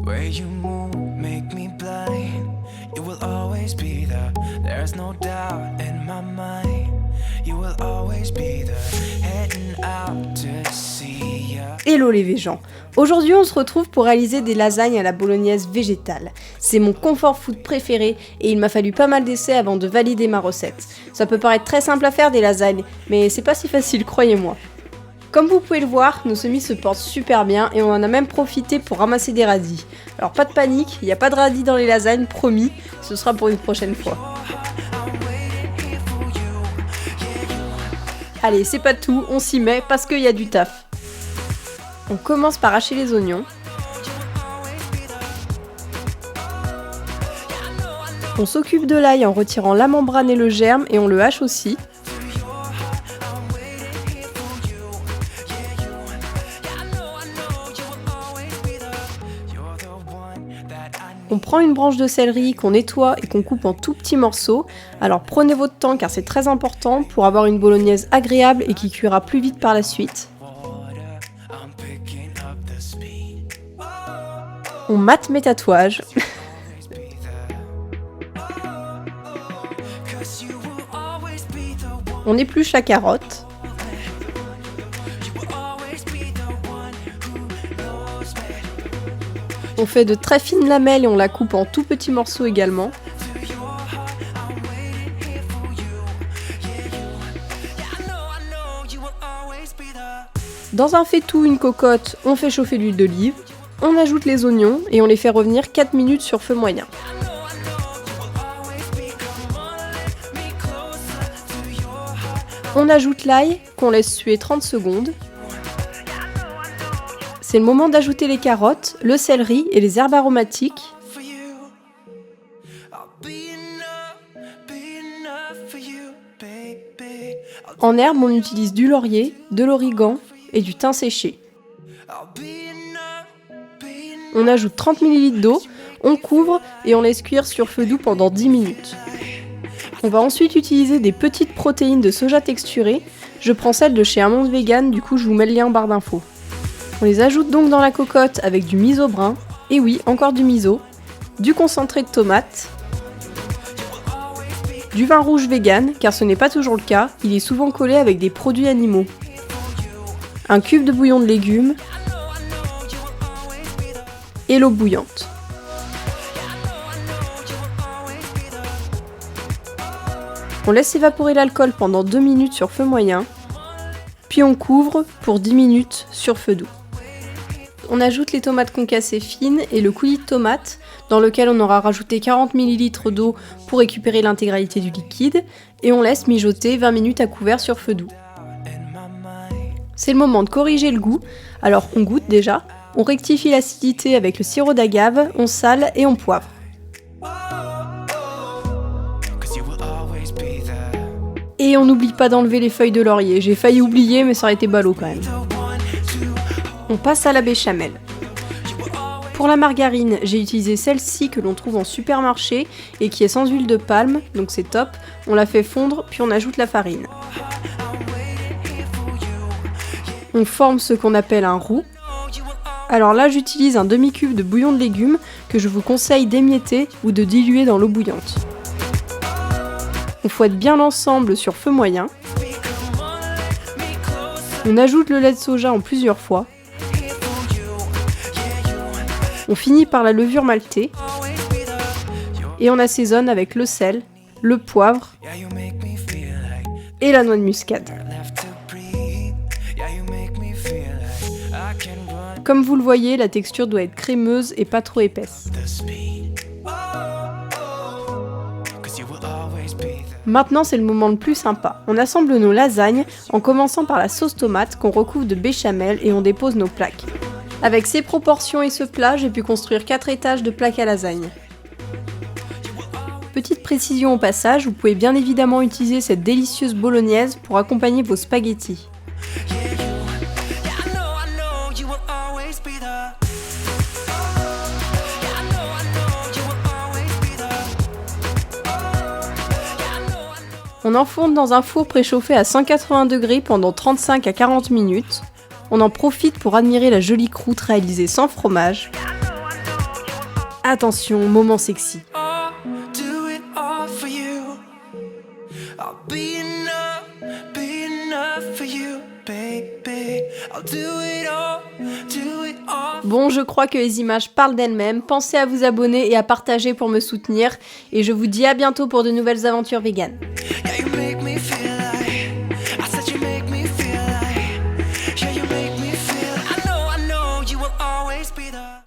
way you move make me blind. You will always be there. There's no doubt in my mind. You will always be there. Heading out to see ya. Hello les végans. Aujourd'hui on se retrouve pour réaliser des lasagnes à la bolognaise végétale. C'est mon comfort food préféré et il m'a fallu pas mal d'essais avant de valider ma recette. Ça peut paraître très simple à faire des lasagnes, mais c'est pas si facile, croyez-moi. Comme vous pouvez le voir, nos semis se portent super bien et on en a même profité pour ramasser des radis. Alors pas de panique, il n'y a pas de radis dans les lasagnes, promis, ce sera pour une prochaine fois. Allez, c'est pas tout, on s'y met parce qu'il y a du taf. On commence par hacher les oignons. On s'occupe de l'ail en retirant la membrane et le germe et on le hache aussi. On prend une branche de céleri qu'on nettoie et qu'on coupe en tout petits morceaux. Alors prenez votre temps car c'est très important pour avoir une bolognaise agréable et qui cuira plus vite par la suite. On mate mes tatouages. On épluche la carotte. On fait de très fines lamelles et on la coupe en tout petits morceaux également. Dans un faitout, une cocotte, on fait chauffer l'huile d'olive. On ajoute les oignons et on les fait revenir 4 minutes sur feu moyen. On ajoute l'ail qu'on laisse suer 30 secondes. C'est le moment d'ajouter les carottes, le céleri et les herbes aromatiques. En herbe, on utilise du laurier, de l'origan et du thym séché. On ajoute 30 ml d'eau, on couvre et on laisse cuire sur feu doux pendant 10 minutes. On va ensuite utiliser des petites protéines de soja texturées. Je prends celles de chez Amonde Vegan, du coup je vous mets le lien en barre d'infos. On les ajoute donc dans la cocotte avec du miso brun, et oui, encore du miso, du concentré de tomate, du vin rouge vegan, car ce n'est pas toujours le cas, il est souvent collé avec des produits animaux, un cube de bouillon de légumes, et l'eau bouillante. On laisse évaporer l'alcool pendant 2 minutes sur feu moyen, puis on couvre pour 10 minutes sur feu doux. On ajoute les tomates concassées fines et le coulis de tomate, dans lequel on aura rajouté 40 ml d'eau pour récupérer l'intégralité du liquide, et on laisse mijoter 20 minutes à couvert sur feu doux. C'est le moment de corriger le goût, alors on goûte déjà, on rectifie l'acidité avec le sirop d'agave, on sale et on poivre. Et on n'oublie pas d'enlever les feuilles de laurier, j'ai failli oublier mais ça aurait été ballot quand même. On passe à la béchamel. Pour la margarine, j'ai utilisé celle-ci que l'on trouve en supermarché et qui est sans huile de palme, donc c'est top. On la fait fondre, puis on ajoute la farine. On forme ce qu'on appelle un roux. Alors là, j'utilise un demi-cube de bouillon de légumes que je vous conseille d'émietter ou de diluer dans l'eau bouillante. On fouette bien l'ensemble sur feu moyen. On ajoute le lait de soja en plusieurs fois. On finit par la levure maltée. Et on assaisonne avec le sel, le poivre et la noix de muscade. Comme vous le voyez, la texture doit être crémeuse et pas trop épaisse. Maintenant, c'est le moment le plus sympa. On assemble nos lasagnes en commençant par la sauce tomate qu'on recouvre de béchamel et on dépose nos plaques. Avec ces proportions et ce plat, j'ai pu construire 4 étages de plaques à lasagne. Petite précision au passage, vous pouvez bien évidemment utiliser cette délicieuse bolognaise pour accompagner vos spaghettis. On enfourne dans un four préchauffé à 180 degrés pendant 35 à 40 minutes. On en profite pour admirer la jolie croûte réalisée sans fromage. Attention, moment sexy. I'll do it all for you. I'll be enough for you, baby. I'll do it all. Bon, je crois que les images parlent d'elles-mêmes. Pensez à vous abonner et à partager pour me soutenir. Et je vous dis à bientôt pour de nouvelles aventures véganes. Yeah, you